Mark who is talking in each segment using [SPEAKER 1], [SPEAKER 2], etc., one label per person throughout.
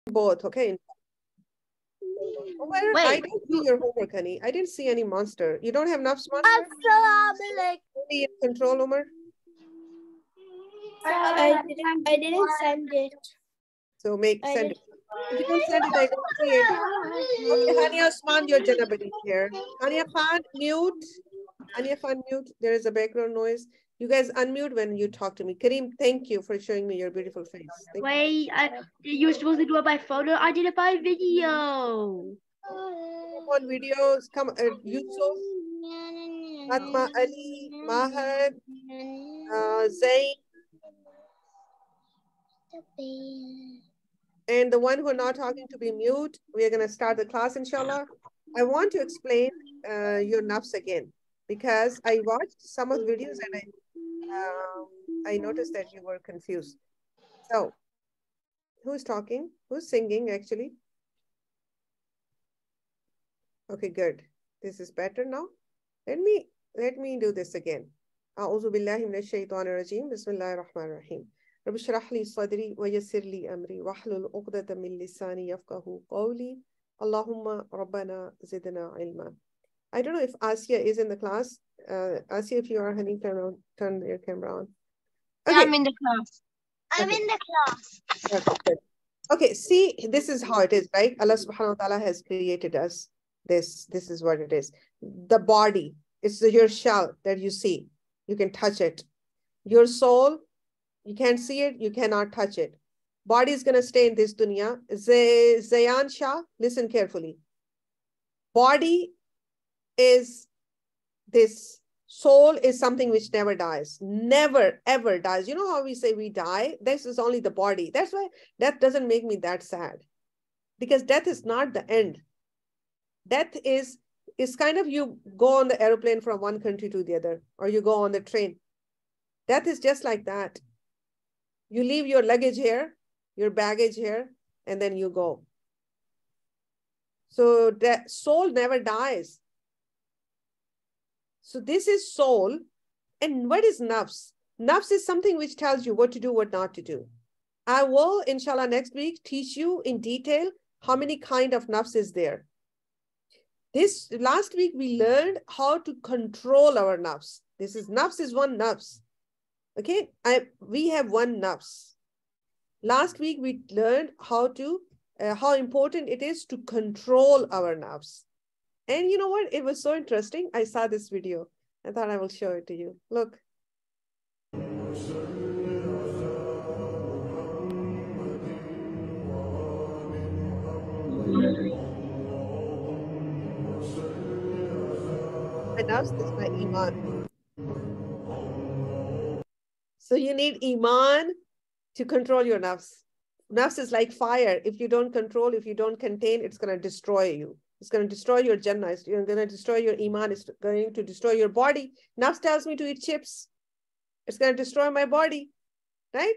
[SPEAKER 1] both, okay? Wait. I didn't see your homework, honey. I didn't see any monster. You don't have enough monster? Only in control, Umar?
[SPEAKER 2] I didn't send it.
[SPEAKER 1] So send it. If you don't send it, I don't see it. Okay, Hania Osman, your Janabadi here. Hania Khan, mute. Hania Khan, mute. There is a background noise. You guys unmute when you talk to me. Kareem, thank you for showing me your beautiful face.
[SPEAKER 3] Wait, you're supposed to do it by photo. I did it by video.
[SPEAKER 1] Come on, videos. Come, Yusuf, Fatma Ali, Mahar, Zain. And the one who are not talking to be mute. We are going to start the class, inshallah. I want to explain your nafs again, because I watched some of the videos and I noticed that you were confused. So, who's talking? Who's singing, actually? Okay, good. This is better now. Let me do this again. أعوذ بالله من الشيطان الرجيم. بسم الله الرحمن الرحيم. رب اشرح لي صدري ويسر لي أمري واحلل عقدة من لساني يفقهوا قولي. اللهم ربنا زدنا علما. I don't know if Asya is in the class. Asya, if you are, honey, turn your camera on.
[SPEAKER 3] Okay. Yeah, I'm in the class.
[SPEAKER 2] I'm in the class.
[SPEAKER 1] Okay, good. Okay, see, this is how it is, right? Allah subhanahu wa ta'ala has created us. This is what it is. The body, it's your shell that you see. You can touch it. Your soul, you can't see it, you cannot touch it. Body is going to stay in this dunya. Zayan Shah, listen carefully. Body is this. Soul is something which never dies. Never, ever dies. You know how we say we die? This is only the body. That's why death doesn't make me that sad. Because death is not the end. Death is kind of you go on the airplane from one country to the other, or you go on the train. Death is just like that. You leave your luggage here, your baggage here, and then you go. So that soul never dies. So this is soul. And what is nafs? Nafs is something which tells you what to do, what not to do. I will, inshallah, next week teach you in detail how many kind of nafs is there. This last week we learned how to control our nafs. Nafs is one nafs. Okay, we have one nafs. Last week we learned how important it is to control our nafs. And you know what? It was so interesting. I saw this video. I thought I will show it to you. Look. My nafs is my iman. So you need iman to control your nafs. Nafs is like fire. If you don't control, if you don't contain, it's going to destroy you. It's going to destroy your jannah. It's going to destroy your iman. It's going to destroy your body. Nafs tells me to eat chips. It's going to destroy my body, right?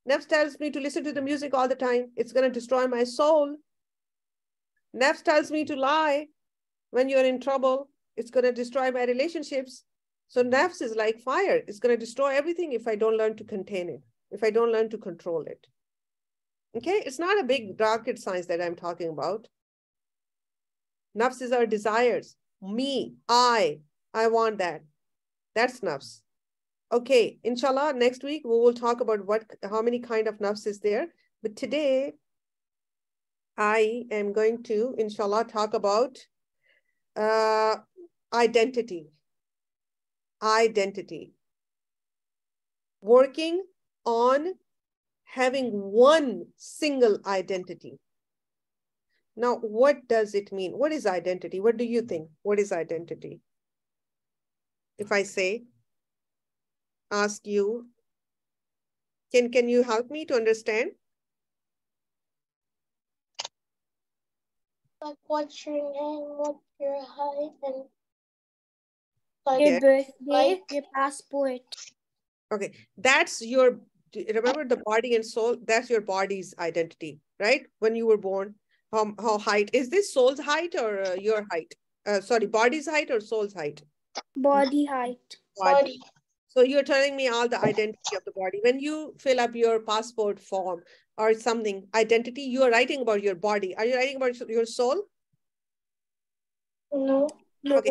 [SPEAKER 1] Nafs tells me to listen to the music all the time. It's going to destroy my soul. Nafs tells me to lie when you're in trouble. It's going to destroy my relationships. So nafs is like fire. It's going to destroy everything if I don't learn to contain it, if I don't learn to control it. Okay? It's not a big rocket science that I'm talking about. Nafs is our desires. Me, I want that. That's nafs. Okay, inshallah, next week we will talk about how many kind of nafs is there. But today, I am going to, inshallah, talk about identity. Identity. Working on having one single identity. Now, what does it mean? What is identity? What do you think? What is identity? If I ask you, can you help me to understand?
[SPEAKER 2] Like what's your name, what's your height, and your birthday, your passport.
[SPEAKER 1] Okay, that's remember the body and soul, that's your body's identity, right? When you were born, how height, is this soul's height or your height? Sorry, body's height or soul's height?
[SPEAKER 2] Body height.
[SPEAKER 1] Body. So you're telling me all the identity of the body. When you fill up your passport form or something, identity, you are writing about your body. Are you writing about your soul?
[SPEAKER 2] No. No.
[SPEAKER 1] Okay.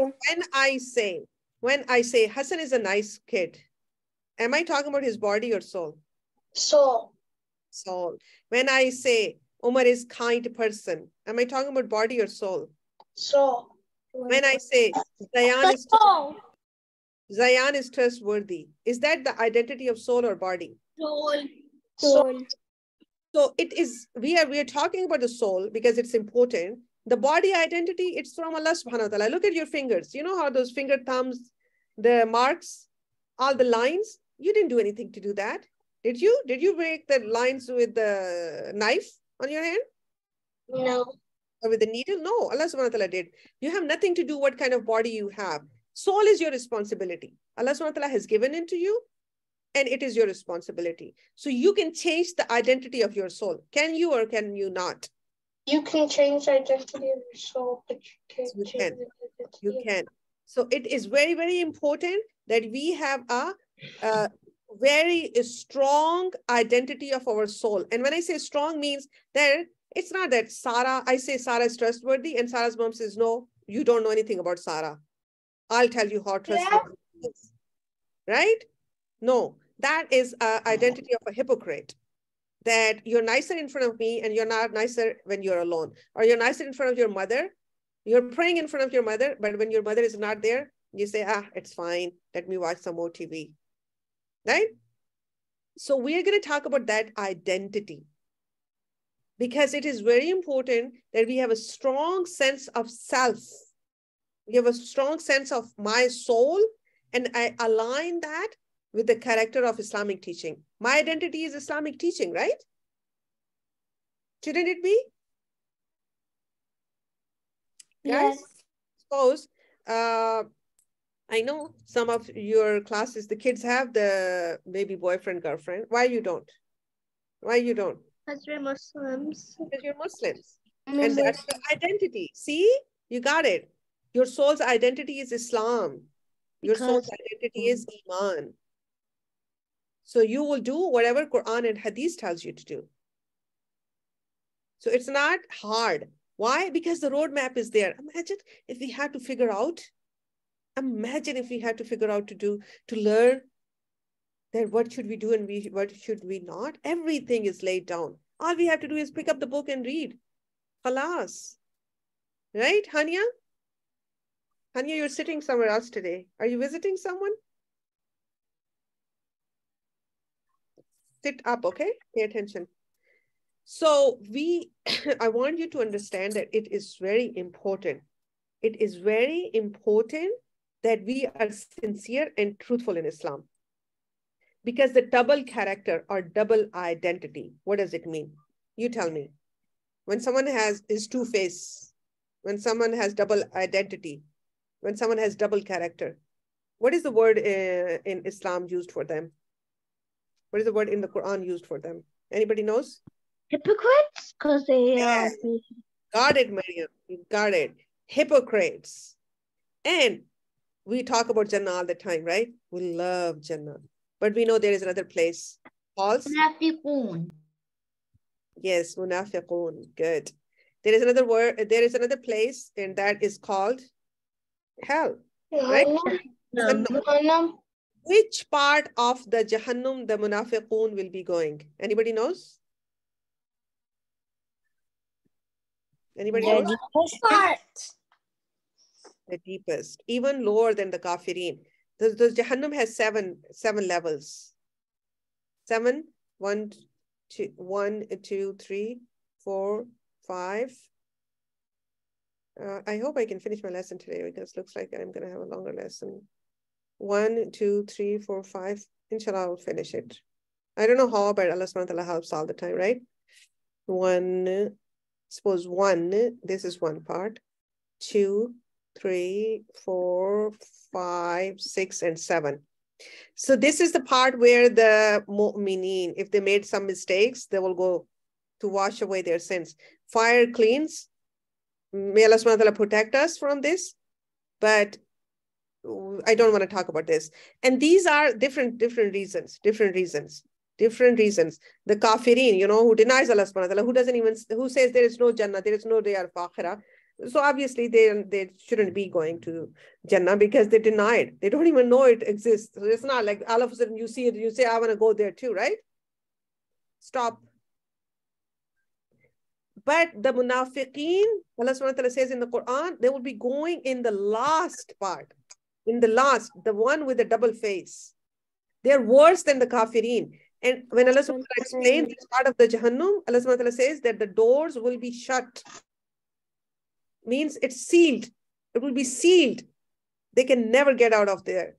[SPEAKER 1] When I say Hassan is a nice kid, am I talking about his body or soul?
[SPEAKER 2] Soul.
[SPEAKER 1] Soul. When I say Umar is kind person, am I talking about body or soul?
[SPEAKER 2] Soul.
[SPEAKER 1] When I say
[SPEAKER 2] Soul.
[SPEAKER 1] Zayan is trustworthy, is that the identity of soul or body?
[SPEAKER 2] Soul. Soul.
[SPEAKER 1] So it is, we are talking about the soul because it's important. The body identity, it's from Allah subhanahu wa ta'ala. Look at your fingers. You know how those finger thumbs, the marks, all the lines, you didn't do anything to do that. Did you? Did you break the lines with the knife on your hand?
[SPEAKER 2] No.
[SPEAKER 1] Or with the needle? No, Allah subhanahu wa ta'ala did. You have nothing to do what kind of body you have. Soul is your responsibility. Allah subhanahu wa ta'ala has given it to you, and it is your responsibility. So you can change the identity of your soul. Can you or can you not?
[SPEAKER 2] You can change the identity of your soul, but you can't
[SPEAKER 1] You
[SPEAKER 2] change
[SPEAKER 1] can.
[SPEAKER 2] the identity.
[SPEAKER 1] You can. So it is very, very important that we have a very strong identity of our soul. And when I say strong means that it's not that Sarah, I say Sarah is trustworthy and Sarah's mom says, no, you don't know anything about Sarah. I'll tell you how trustworthy she is. Right? No, that is an identity of a hypocrite. That you're nicer in front of me and you're not nicer when you're alone. Or you're nicer in front of your mother. You're praying in front of your mother, but when your mother is not there, you say, it's fine. Let me watch some more TV. Right? So we are going to talk about that identity. Because it is very important that we have a strong sense of self. We have a strong sense of my soul, and I align that with the character of Islamic teaching. My identity is Islamic teaching, right? Shouldn't it be?
[SPEAKER 2] Yes.
[SPEAKER 1] Guys, suppose, I know some of your classes, the kids have the maybe boyfriend, girlfriend. Why you don't? Why you don't?
[SPEAKER 3] Because we're Muslims.
[SPEAKER 1] Because you're Muslims. And that's your identity. See, you got it. Your soul's identity is Islam. Your soul's identity is Iman. So you will do whatever Quran and Hadith tells you to do. So it's not hard. Why? Because the roadmap is there. Imagine if we had to figure out, to learn that what should we do and what should we not? Everything is laid down. All we have to do is pick up the book and read. Khalas. Right, Hania? Hania, you're sitting somewhere else today. Are you visiting someone? Sit up, okay? Pay attention. So I want you to understand that it is very important. It is very important that we are sincere and truthful in Islam. Because the double character or double identity, what does it mean? You tell me. When someone is two-faced, when someone has double identity, when someone has double character, what is the word in Islam used for them? What is the word in the Quran used for them? Anybody knows?
[SPEAKER 3] Hypocrites? Because they
[SPEAKER 1] Got it, Mariam. You got it. Hypocrites. And we talk about Jannah all the time, right? We love Jannah. But we know there is another place. False?
[SPEAKER 3] Munafiqun.
[SPEAKER 1] Yes, munafiqun. Good. There is another word, there is another place, and that is called hell. Right?
[SPEAKER 2] Jahannam.
[SPEAKER 1] Which part of the Jahannam the munafiqun will be going? Anybody knows? Anybody knows? The deepest, even lower than the kafirin. The Jahannam has seven levels. 7, 1, 2, 3, 4, 5. I hope I can finish my lesson today because it looks like I'm going to have a longer lesson. 1, 2, 3, 4, 5. Inshallah, I'll finish it. I don't know how, but Allah subhanahu wa ta'ala helps all the time, right? 1, suppose 1, this is one part. 2, 3, 4, 5, 6, and 7. So this is the part where the mu'mineen, if they made some mistakes, they will go to wash away their sins. Fire cleans. May Allah subhanahu wa ta'ala protect us from this. But I don't want to talk about this. And these are different reasons. The kafirin, who denies Allah subhanahu wa ta'ala, who says there is no Jannah, there is no day of Akhirah. So obviously they shouldn't be going to Jannah because they deny it. They don't even know it exists. So it's not like all of a sudden you see it, you say, I want to go there too, right? Stop. But the munafiqeen, Allah subhanahu wa ta'ala says in the Quran, they will be going in the last part. The one with the double face. They're worse than the kafirin. And when Allah subhanahu wa ta'ala explains this part of the Jahannam, Allah subhanahu wa ta'ala says that the doors will be shut. Means it's sealed. It will be sealed. They can never get out of there.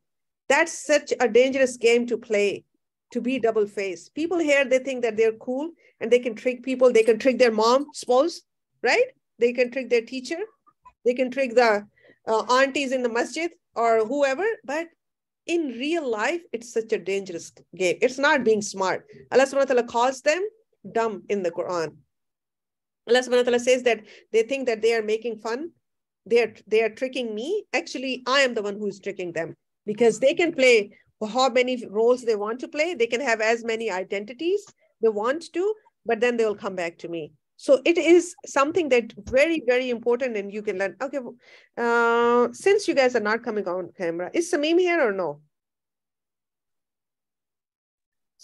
[SPEAKER 1] That's such a dangerous game to play, to be double-faced. People here, they think that they're cool and they can trick people. They can trick their mom, spouse, right? They can trick their teacher. They can trick the aunties in the masjid or whoever. But in real life, it's such a dangerous game. It's not being smart. Allah subhanahu wa ta'ala calls them dumb in the Quran. Allah subhanahu wa ta'ala says that they think that they are making fun. They are tricking me. Actually, I am the one who is tricking them because they can play how many roles they want to play. They can have as many identities they want to, but then they will come back to me. So it is something that very, very important and you can learn. Okay, since you guys are not coming on camera, is Sameem here or no?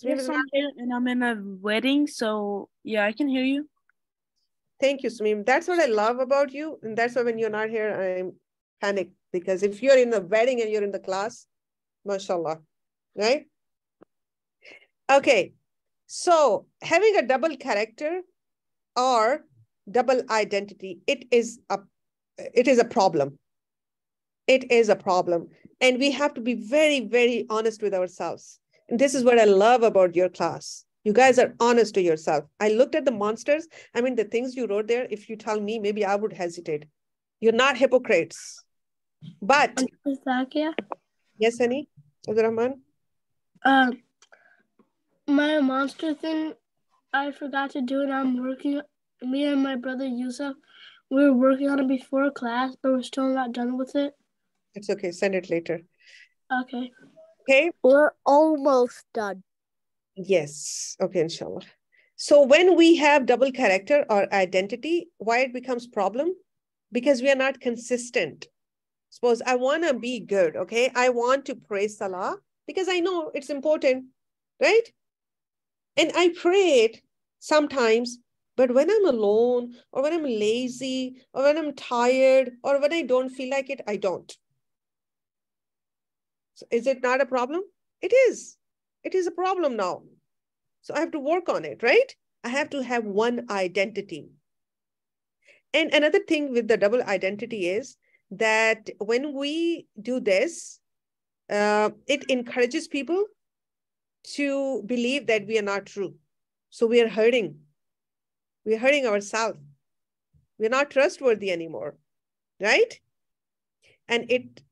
[SPEAKER 4] Yes, I'm here and I'm in a wedding, so yeah, I can hear you.
[SPEAKER 1] Thank you, Sameem. That's what I love about you. And that's why when you're not here, I'm panicked. Because if you're in the wedding and you're in the class, mashallah, right? Okay, so having a double character or double identity, it is a problem. It is a problem. And we have to be very, very honest with ourselves. And this is what I love about your class. You guys are honest to yourself. I looked at the monsters. I mean, the things you wrote there, if you tell me, maybe I would hesitate. You're not hypocrites. But, yes, honey? Abdurrahman?
[SPEAKER 2] My monster thing, I forgot to do it. I'm working, me and my brother Yusuf, we were working on it before class, but we're still not done with it.
[SPEAKER 1] It's okay. Send it later.
[SPEAKER 2] Okay.
[SPEAKER 1] Okay.
[SPEAKER 3] We're almost done.
[SPEAKER 1] Yes. Okay, inshallah. So when we have double character or identity, why it becomes problem? Because we are not consistent. Suppose I want to be good, okay? I want to pray Salah because I know it's important, right? And I pray it sometimes, but when I'm alone or when I'm lazy or when I'm tired or when I don't feel like it, I don't. So is it not a problem? It is. It is a problem now. So I have to work on it, right? I have to have one identity. And another thing with the double identity is that when we do this, it encourages people to believe that we are not true. So we are hurting. We're hurting ourselves. We're not trustworthy anymore, right? And it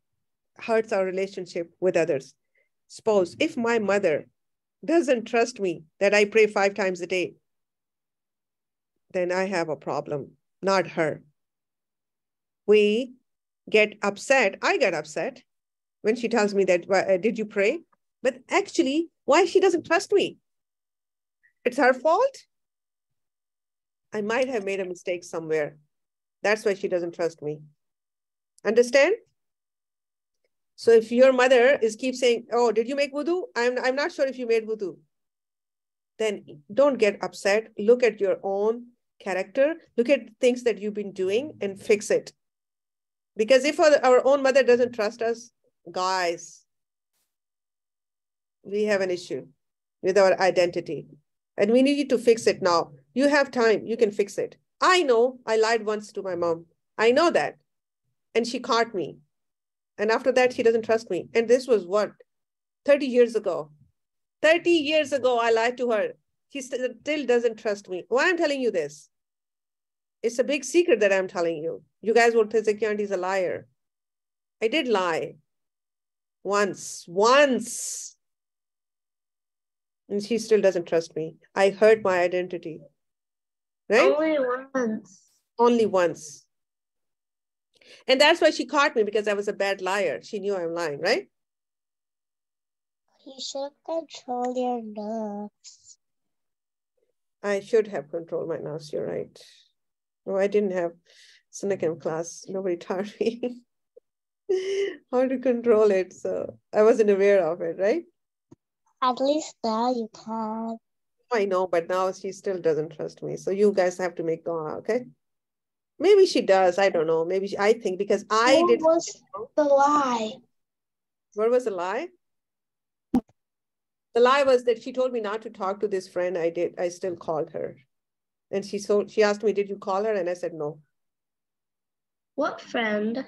[SPEAKER 1] hurts our relationship with others. Suppose if my mother doesn't trust me that I pray 5 times a day, then I have a problem, not her. We get upset. I get upset when she tells me that, did you pray? But actually, why she doesn't trust me? It's her fault. I might have made a mistake somewhere. That's why she doesn't trust me. Understand? So if your mother keeps saying, oh, did you make wudu? I'm not sure if you made wudu. Then don't get upset. Look at your own character. Look at things that you've been doing and fix it. Because if our own mother doesn't trust us, guys, we have an issue with our identity. And we need to fix it now. You have time. You can fix it. I know I lied once to my mom. I know that. And she caught me. And after that, she doesn't trust me. And this was what? 30 years ago. 30 years ago, I lied to her. She still doesn't trust me. Why I'm telling you this? It's a big secret that I'm telling you. You guys will think Zaki Auntie is a liar. I did lie. Once. And she still doesn't trust me. I hurt my identity. Right?
[SPEAKER 2] Only once.
[SPEAKER 1] Only once. And that's why she caught me, because I was a bad liar. She knew I'm lying, right?
[SPEAKER 5] You should control your nerves.
[SPEAKER 1] I should have controlled my nerves. You're right. No, I didn't have SunnahCamp class. Nobody taught me how to control it. So I wasn't aware of it, right?
[SPEAKER 5] At least now you can.
[SPEAKER 1] I know, but now she still doesn't trust me. So you guys have to make Dua, okay? Maybe she does. I don't know. Maybe I think because I did.
[SPEAKER 5] What was the lie?
[SPEAKER 1] What was the lie? The lie was that she told me not to talk to this friend. I still called her. And she asked me, did you call her? And I said, no.
[SPEAKER 3] What friend?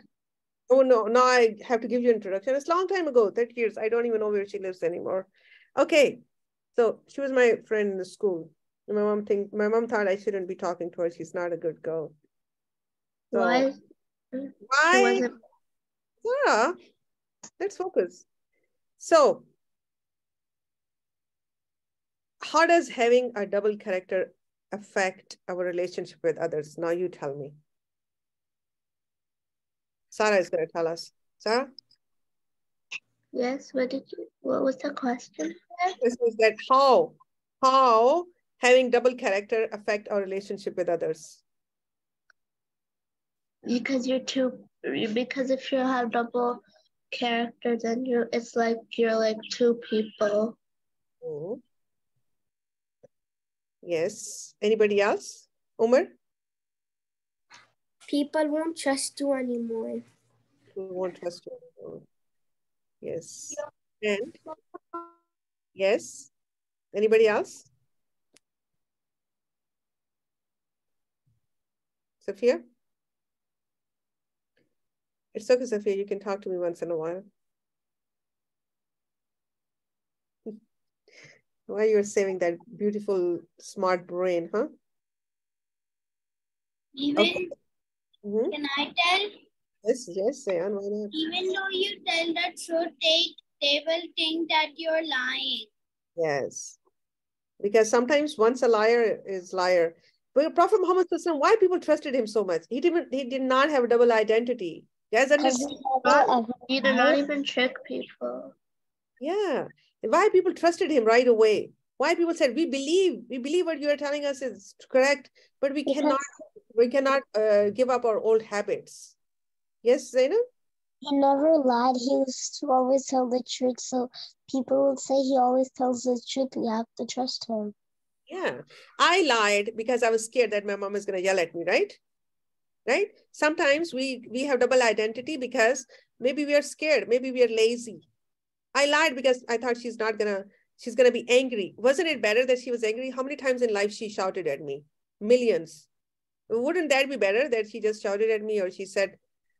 [SPEAKER 1] Oh, no, now I have to give you an introduction. It's a long time ago, 30 years. I don't even know where she lives anymore. Okay. So she was my friend in the school. My mom thought I shouldn't be talking to her. She's not a good girl. So,
[SPEAKER 3] Why?
[SPEAKER 1] why? Yeah, let's focus. So, how does having a double character affect our relationship with others? Now you tell me. Sarah is going to tell us. Sarah?
[SPEAKER 3] Yes, what was the question?
[SPEAKER 1] This is that how having double character affect our relationship with others?
[SPEAKER 3] Because if you have double character, then it's like you're like two people.
[SPEAKER 1] Mm-hmm. Yes. Anybody else? Umar?
[SPEAKER 2] People won't trust you anymore.
[SPEAKER 1] We won't trust you anymore. Yes. And yes. Anybody else? Sophia? It's okay, Sophia. You can talk to me once in a while. Why you're saving that beautiful, smart brain, huh?
[SPEAKER 5] Even,
[SPEAKER 1] okay.
[SPEAKER 5] Can I tell?
[SPEAKER 1] Yes, Sayan, why not?
[SPEAKER 5] Even though you tell the truth, they will think that you're lying.
[SPEAKER 1] Yes. Because sometimes once a liar is liar. But Prophet Muhammad, why people trusted him so much? He did not have a double identity. Guys, understand?
[SPEAKER 3] You do not even trick people.
[SPEAKER 1] Yeah. Why people trusted him right away? Why people said, we believe what you are telling us is correct, but we cannot give up our old habits. Yes, Zainab?
[SPEAKER 5] He never lied. He used to always tell the truth. So people would say he always tells the truth. We have to trust him.
[SPEAKER 1] Yeah. I lied because I was scared that my mom is going to yell at me, right? Right? Sometimes we have double identity because maybe we are scared. Maybe we are lazy. I lied because I thought she's going to be angry. Wasn't it better that she was angry? How many times in life she shouted at me? Millions. Wouldn't that be better that she just shouted at me, or she said,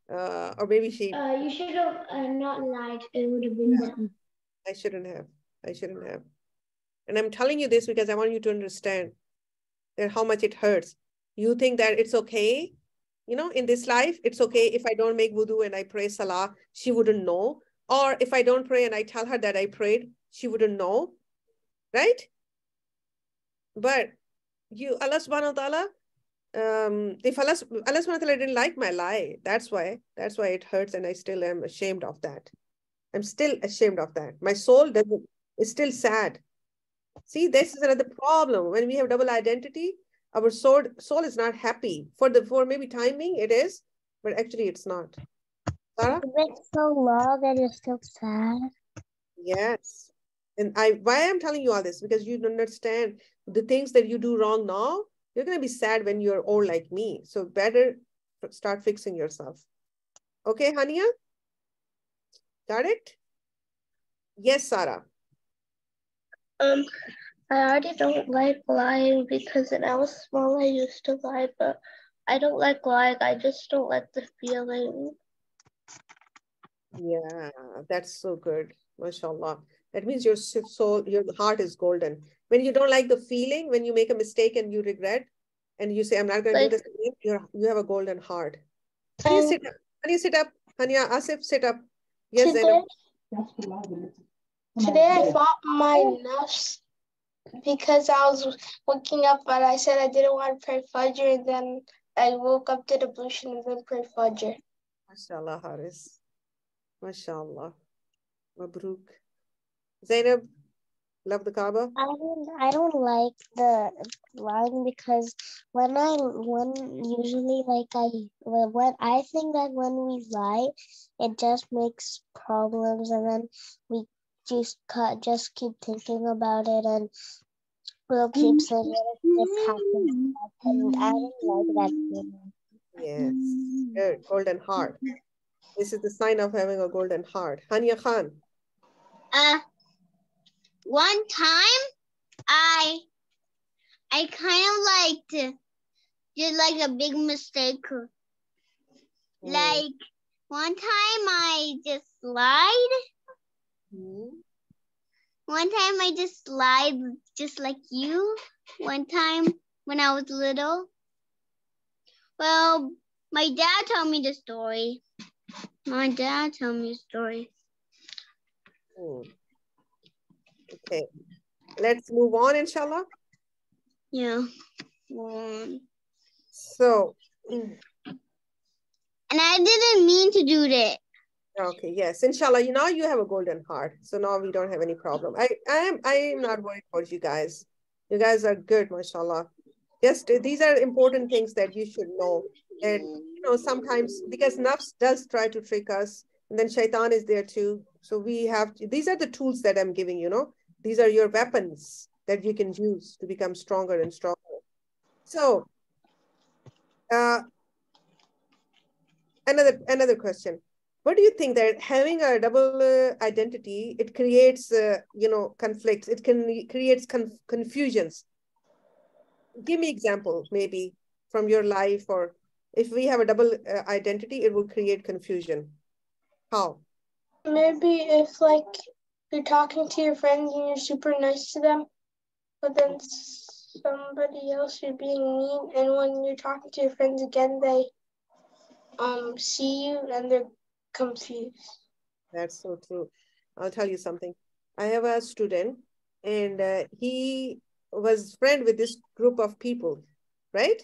[SPEAKER 1] or maybe she...
[SPEAKER 5] You should have not lied. It would have been better.
[SPEAKER 1] I shouldn't have. And I'm telling you this because I want you to understand that how much it hurts. You think that it's okay, in this life, it's okay if I don't make wudu and I pray salah, she wouldn't know. Or if I don't pray and I tell her that I prayed, she wouldn't know, right? But Allah subhanahu wa ta'ala, if Allah subhanahu wa ta'ala didn't like my lie, that's why it hurts, and I still am ashamed of that. I'm still ashamed of that. My soul is still sad. See, this is another problem. When we have double identity, our soul is not happy. For maybe timing, it is, but actually it's not. Sarah?
[SPEAKER 5] It's so long and you're still sad.
[SPEAKER 1] Yes. And why I'm telling you all this, because you don't understand the things that you do wrong now, you're going to be sad when you're old like me. So better start fixing yourself. Okay, Hania? Got it? Yes, Sarah.
[SPEAKER 3] I already don't like lying because when I was small, I used to lie, but I don't like lying. I just don't like the feeling.
[SPEAKER 1] Yeah, that's so good. MashaAllah. That means your soul, your heart is golden. When you don't like the feeling, when you make a mistake and you regret, and you say, I'm not going to do this again, you have a golden heart. Hania, sit up. Hania, sit up. Hania, Asif, sit up. Yes, Zainab.
[SPEAKER 5] Today I fought my nafs because I was waking up, but I said I didn't want to pray Fajr, and then I woke up to the ablution and then prayed Fajr.
[SPEAKER 1] MashaAllah, Haris. MashaAllah. Mabruk. Zainab, love the Kaaba?
[SPEAKER 5] I don't like the line because when usually like when I think that when we lie, it just makes problems, and then we just keep thinking about it, and we'll keep saying it happens, and I don't like that feeling.
[SPEAKER 1] Yes. Good. Golden heart. This is the sign of having a golden heart. Hania Khan.
[SPEAKER 3] One time I kind of did like a big mistake. Like one time I just lied. One time I just lied just like you. One time when I was little. Well, my dad told me the story. My dad told me the story.
[SPEAKER 1] Okay. Let's move on, inshallah.
[SPEAKER 3] Yeah.
[SPEAKER 1] So.
[SPEAKER 3] And I didn't mean to do that.
[SPEAKER 1] Okay, yes, inshallah. Now you have a golden heart. So now we don't have any problem. I am not worried about you guys. You guys are good, mashallah. Just these are important things that you should know. And sometimes because nafs does try to trick us, and then shaitan is there too. So we have these are the tools that I'm giving you, these are your weapons that you can use to become stronger and stronger. So another question. What do you think that having a double identity, it creates, conflicts, it creates confusions? Give me example, maybe from your life, or if we have a double identity, it will create confusion. How?
[SPEAKER 2] Maybe if like you're talking to your friends and you're super nice to them, but then somebody else you're being mean, and when you're talking to your friends again, they see you and they're confused.
[SPEAKER 1] That's so true. I'll tell you something. I have a student, and he was friend with this group of people, right?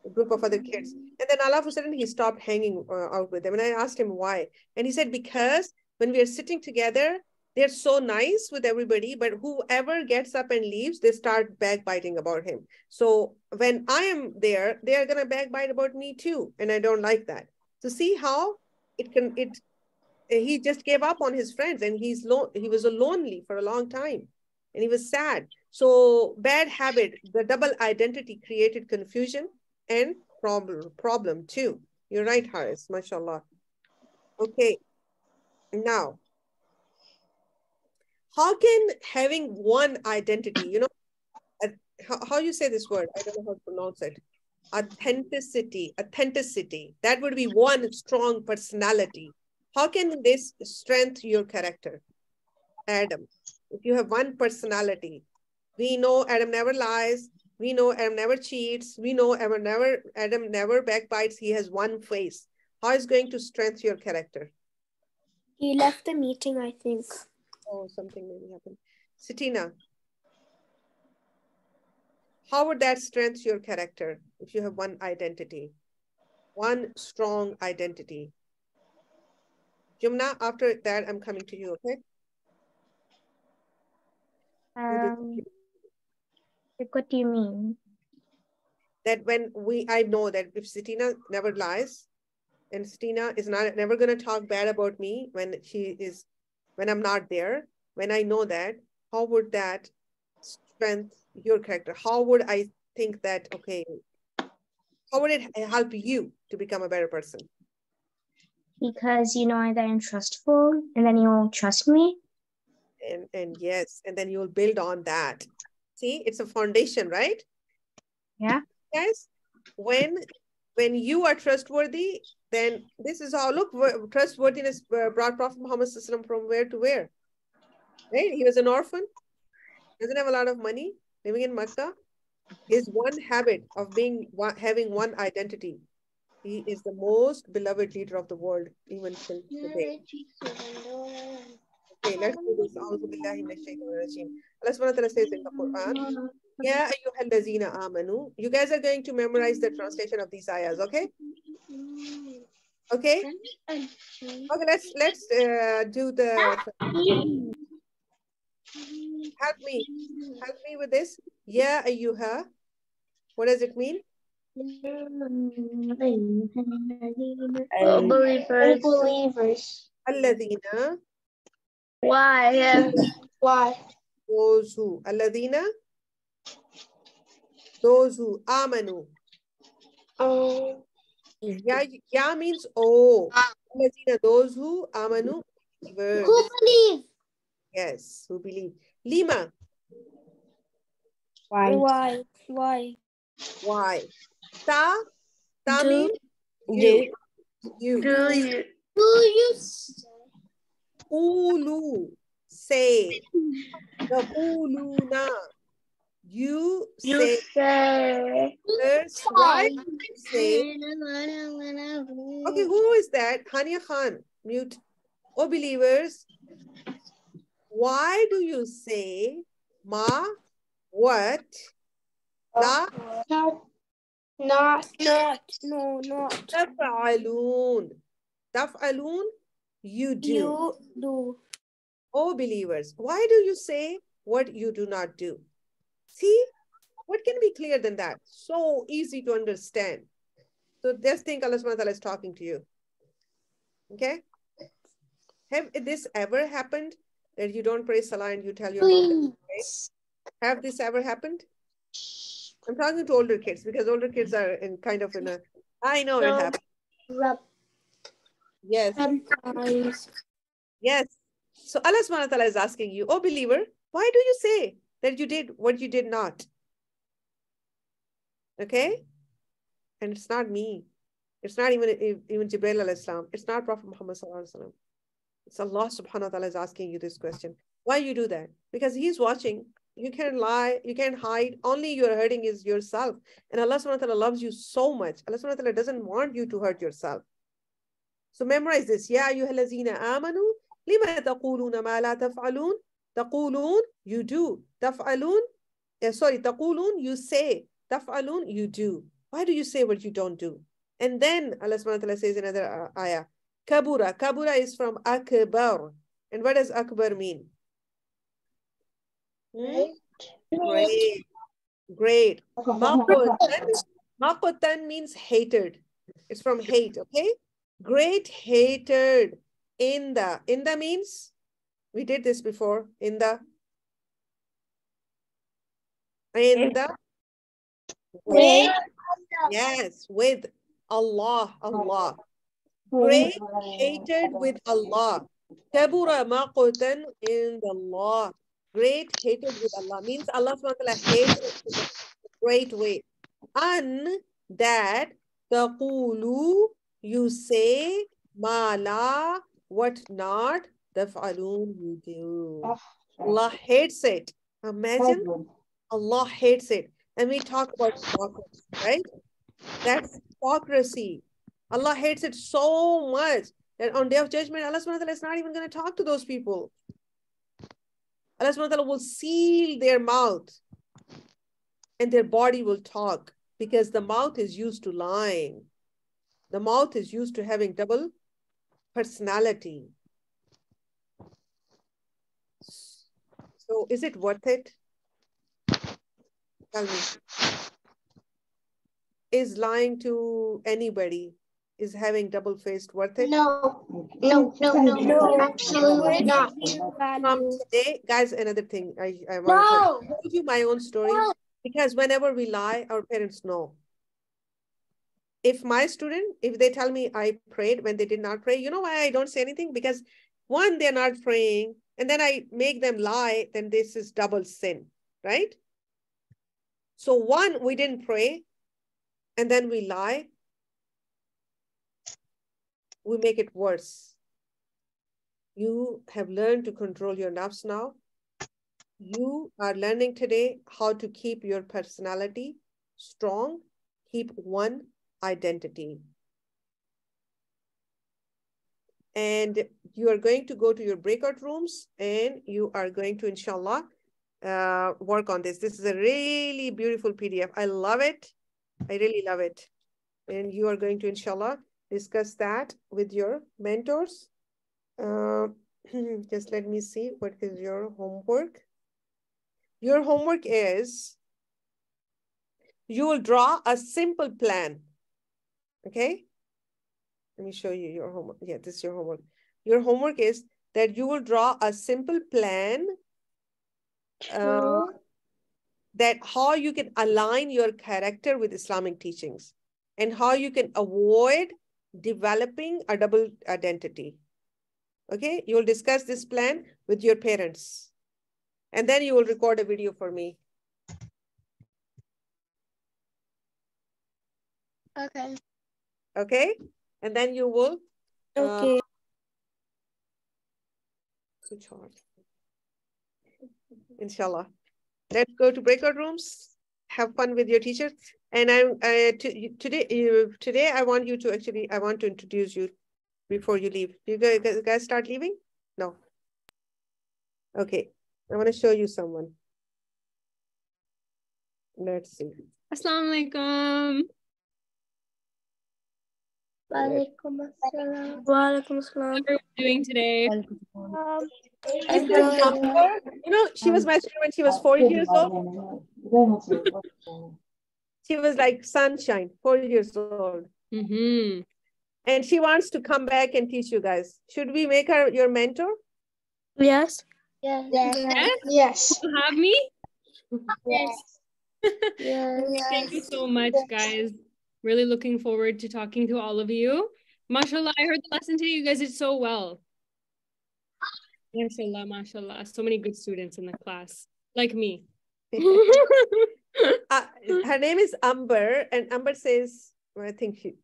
[SPEAKER 1] A group of other kids. And then all of a sudden he stopped hanging out with them. And I asked him why. And he said, because when we are sitting together, they're so nice with everybody, but whoever gets up and leaves, they start backbiting about him. So when I am there, they are going to backbite about me too. And I don't like that. So see how he just gave up on his friends, and he was lonely for a long time, and he was sad. So bad habit, the double identity created confusion and problem too. You're right, Haris, mashallah. Okay, now, how can having one identity, how you say this word? I don't know how to pronounce it. Authenticity, that would be one strong personality. How can this strengthen your character? Adam, if you have one personality, we know Adam never lies, we know Adam never cheats, we know Adam never backbites, he has one face. How is going to strengthen your character?
[SPEAKER 2] He left the meeting, I think.
[SPEAKER 1] Oh, something maybe happened. Sitina, how would that strengthen your character if you have one identity? One strong identity. Jumna, after that, I'm coming to you, okay?
[SPEAKER 5] Like, what do you mean?
[SPEAKER 1] That I know that if Sitina never lies, and Sitina is never going to talk bad about me when I'm not there, when I know that, how would that strengthen your character? How would I think that, okay, how would it help you to become a better person?
[SPEAKER 5] Because you know that I'm trustful, and then you'll trust me.
[SPEAKER 1] And yes, and then you'll build on that. See, it's a foundation, right?
[SPEAKER 5] Yeah.
[SPEAKER 1] Guys, when you are trustworthy, then this is how, look, trustworthiness brought Prophet Muhammad from where to where? Right? He was an orphan, doesn't have a lot of money, living in Makkah. His one habit of having one identity. He is the most beloved leader of the world, even till today. Okay, let's do this. Allah subhanahu wa ta'ala says in the Quran, Ya ayyuhallazina amanu. You guys are going to memorize the translation of these ayahs, okay? Okay. Okay, let's do the help me with this. Ya ayyuha. What does it mean?
[SPEAKER 2] Believers.
[SPEAKER 1] Alladina.
[SPEAKER 2] Why? Why?
[SPEAKER 1] Those who. Alladina. Those who. Amanu. Ya means oh. Alladina, those who. Amanu. Believers.
[SPEAKER 3] Who believe?
[SPEAKER 1] Yes, who believe. Lima.
[SPEAKER 4] Why?
[SPEAKER 1] Why? Ta. Ta
[SPEAKER 4] Do
[SPEAKER 1] means you. You.
[SPEAKER 2] Do you?
[SPEAKER 3] Do you?
[SPEAKER 1] Ulu. Say. Taquluna. You say.
[SPEAKER 2] say?
[SPEAKER 1] Others. Why do you say? Okay, who is that? Hania Khan. Mute. Oh, believers. Why do you say ma? What? La
[SPEAKER 2] Not.
[SPEAKER 1] taf'alun. Taf'alun. You do.
[SPEAKER 4] do.
[SPEAKER 1] Oh, believers. Why do you say what you do not do? See, what can be clearer than that? So easy to understand. So just think Allah subhanahu wa ta'ala is talking to you. Okay? Have this ever happened that you don't pray salah and you tell your mom that you pray? Have this ever happened? I'm talking to older kids because older kids are in kind of in a, I know it happened. Yes. Yes. So Allah subhanahu wa ta'ala is asking you, oh believer, why do you say that you did what you did not? Okay? And it's not me. It's not even Jibreel alayhi salam. It's not Prophet Muhammad sallallahu alaihi wasallam. It's Allah subhanahu wa ta'ala is asking you this question. Why you do that? Because he's watching. You can't lie. You can't hide. Only you're hurting is yourself. And Allah subhanahu wa ta'ala loves you so much. Allah subhanahu wa ta'ala doesn't want you to hurt yourself. So memorize this. Ya ayyuhallazina amanu lima taquluna ma la taf'alun. Taqulun, you do. Taf'alun, taqulun, you say. Taf'alun, you do. Why do you say what you don't do? And then Allah subhanahu wa ta'ala says in another ayah, Kabura. Kabura is from akbar. And what does akbar mean? Great. Makotan means hated. It's from hate, okay? Great hated. Inda means, we did this before. Inda. With. Yes, with Allah. Allah. Great hated with Allah. Kabura maqtan in Allah. Great hated with Allah means Allah subhanahu wa ta'ala hates it in a great way. And that taqulu, you say, ma la, what not, taf'alun, you do. Allah hates it. Imagine, Allah hates it. And we talk about hypocrisy, right? That's hypocrisy. Allah hates it so much that on Day of Judgment, Allah subhanahu wa ta'ala is not even going to talk to those people. Allah subhanahu wa ta'ala will seal their mouth and their body will talk because the mouth is used to lying. The mouth is used to having double personality. So is it worth it? Tell me. Is lying to anybody, is having double-faced worth it?
[SPEAKER 2] No, absolutely not.
[SPEAKER 1] Today, guys, another thing I want to tell you my own story, because whenever we lie, our parents know. If my student, if they tell me I prayed when they did not pray, you know why I don't say anything? Because one, they're not praying, and then I make them lie, then this is double sin, right? So one, we didn't pray, and then we lie, we make it worse. You have learned to control your nafs now. You are learning today how to keep your personality strong, keep one identity. And you are going to go to your breakout rooms and you are going to, inshallah, work on this. This is a really beautiful PDF. I love it. I really love it. And you are going to, inshallah, discuss that with your mentors. Just let me see, what is your homework? Your homework is, you will draw a simple plan, okay? Let me show you your homework. Yeah, this is your homework. Your homework is that you will draw a simple plan that how you can align your character with Islamic teachings and how you can avoid developing a double identity. Okay, you will discuss this plan with your parents and then you will record a video for me.
[SPEAKER 2] Okay.
[SPEAKER 1] Okay, and then you will
[SPEAKER 2] Okay.
[SPEAKER 1] switch on. Inshallah. Let's go to breakout rooms. Have fun with your teachers. And today I want you to actually, I want to introduce you before you leave. You guys start leaving? No. Okay. I want to show you someone. Let's see.
[SPEAKER 6] Assalamu alaikum.
[SPEAKER 2] Walaikum assalam.
[SPEAKER 5] Walaikum assalam.
[SPEAKER 6] How are you doing today?
[SPEAKER 1] This is Amber. You know, she was my student when she was 4 years old. She was like sunshine, 4 years old.
[SPEAKER 6] Mm-hmm.
[SPEAKER 1] And she wants to come back and teach you guys. Should we make her your mentor?
[SPEAKER 5] Yes.
[SPEAKER 2] Yes.
[SPEAKER 6] Yes. You have me?
[SPEAKER 2] Yes.
[SPEAKER 6] Thank you so much, guys. Really looking forward to talking to all of you. MashaAllah, I heard the lesson today. You guys did so well. MashaAllah, MashaAllah. So many good students in the class, like me.
[SPEAKER 1] Her name is Amber, and Amber says, well, I think she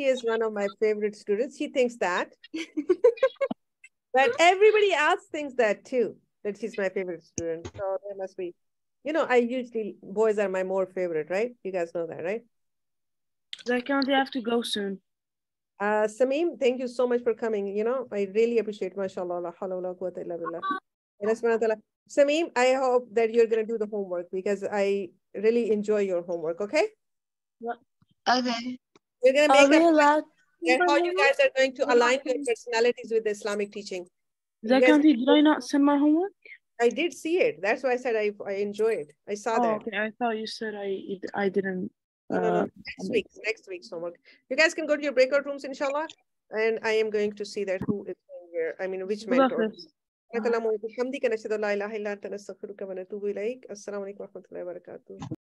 [SPEAKER 1] is one of my favorite students. She thinks that. But everybody else thinks that too, that she's my favorite student. So there must be, you know, boys are my more favorite, right? You guys know that, right?
[SPEAKER 4] I can't have to go soon.
[SPEAKER 1] Sameem, thank you so much for coming. You know, I really appreciate, mashallah, la hawla wa la quwwata illa billah. Sameem, I hope that you're going to do the homework because I really enjoy your homework, okay?
[SPEAKER 2] Okay.
[SPEAKER 1] We're going to make
[SPEAKER 5] allowed
[SPEAKER 1] how you guys are going to align your personalities with the Islamic teaching.
[SPEAKER 4] Zakanti, did I not send my homework?
[SPEAKER 1] I did see it. That's why I said I enjoy it. I saw that.
[SPEAKER 4] Okay. I thought you said I didn't.
[SPEAKER 1] No. Next week's homework. You guys can go to your breakout rooms, inshallah. And I am going to see that who is going where. I mean, which mentor. Assalamu alaikum wa rahmatullahi wa barakatuh.